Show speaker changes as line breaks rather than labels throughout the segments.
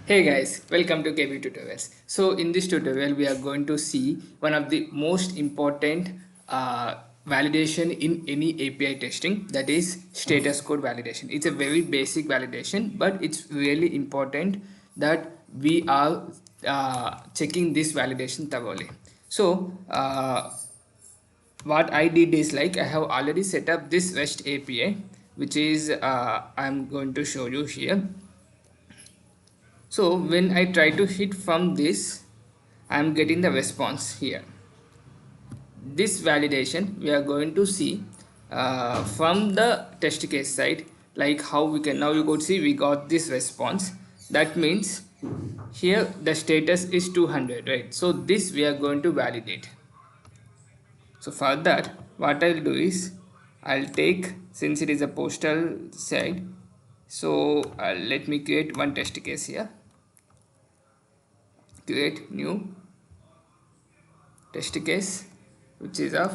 Hey guys, welcome to KB Tutorials. So in this tutorial, we are going to see one of the most important validation in any API testing, that is status code validation. It's a very basic validation, but it's really important that we are checking this validation thoroughly. So what I did is like I have already set up this REST API, which is I'm going to show you here. So when I try to hit from this, I am getting the response here. This validation we are going to see from the test case side, like how we can, now you could see we got this response. That means here the status is 200, right? So this we are going to validate. So for that, what I'll do is I'll take, since it is a postal side, so let me create one test case here. Create new test case which is of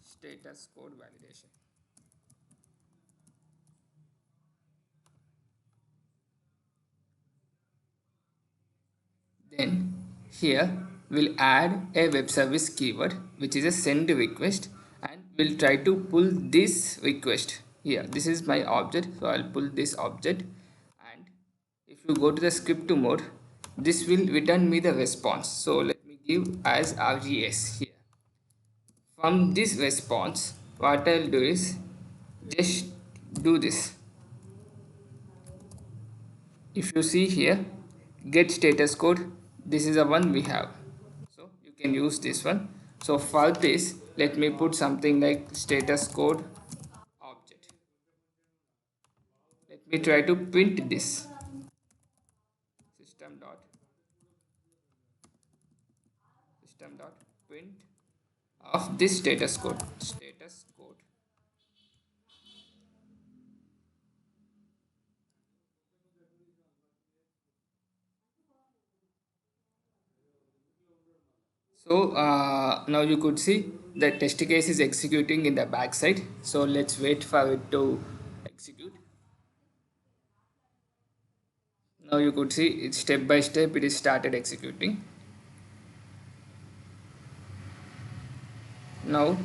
status code validation. Then here we'll add a web service keyword which is a send request, and we'll try to pull this request here. This is my object, so I'll pull this object, and if you go to the script mode, this will return me the response. So let me give as RGS here. From this response, what I'll do is just do this. If you see here, get status code, this is the one we have, so you can use this one. So for this, let me put something like status code object. Let me try to print this system dot print of this status code. So now you could see the test case is executing in the backside. So let's wait for it to execute. Now you could see it step by step it is started executing. Now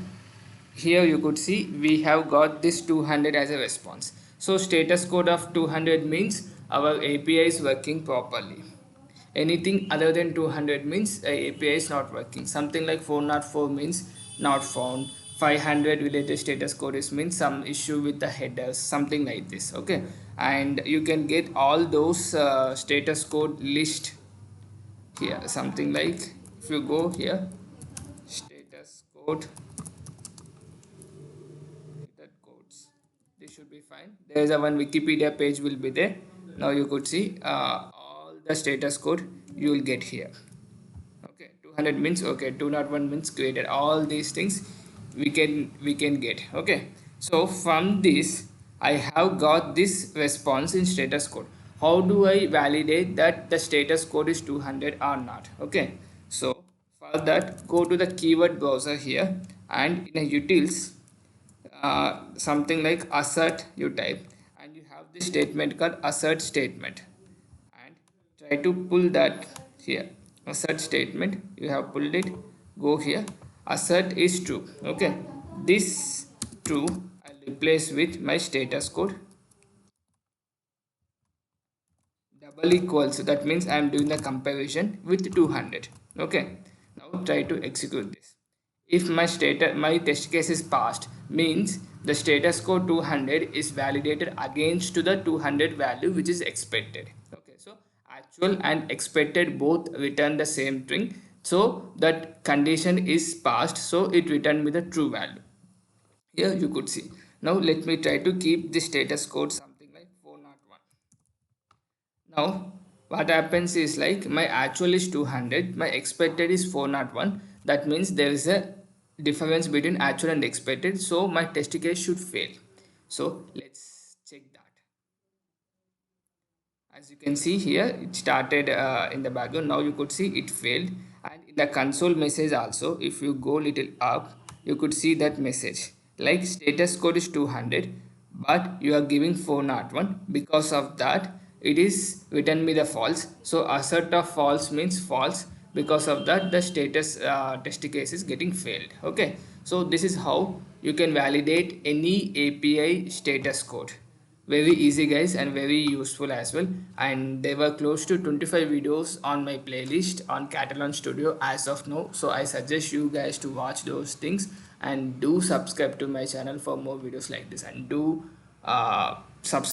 here you could see we have got this 200 as a response. So status code of 200 means our API is working properly. Anything other than 200 means API is not working. Something like 404 means not found. 500 related status code is means some issue with the headers, something like this. Okay, and you can get all those status code list here. Something like, if you go here, status code codes, this should be fine. There is a one Wikipedia page will be there. Now you could see all the status code you will get here. Okay, 200 means okay, 201 means created. All these things we can get. Okay, so from this I have got this response in status code. How do I validate that the status code is 200 or not? Okay, so for that, go to the keyword browser here, and in a utils, something like assert you type, and you have this statement called assert statement, and try to pull that here. Assert statement, you have pulled it, go here, assert is true. Okay, this true I'll replace with my status code double equals, that means I am doing the comparison with 200. Okay, now try to execute this. If my test case is passed, means the status code 200 is validated against to the 200 value which is expected. Okay, so actual and expected both return the same thing, so that condition is passed, so it returned me the true value. Here you could see. Now let me try to keep the status code something like 401. Now what happens is like my actual is 200, my expected is 401. That means there is a difference between actual and expected, so my test case should fail. So let's check that. As you can see here, it started in the background. Now you could see it failed, and in the console message also, if you go little up, you could see that message like status code is 200, but you are giving 401. Because of that, it is return me the false. So assert of false means false. Because of that, the status test case is getting failed. Okay, so this is how you can validate any API status code. Very easy guys, and very useful as well. And there were close to 25 videos on my playlist on Catalan Studio as of now, so I suggest you guys to watch those things, and do subscribe to my channel for more videos like this, and do subscribe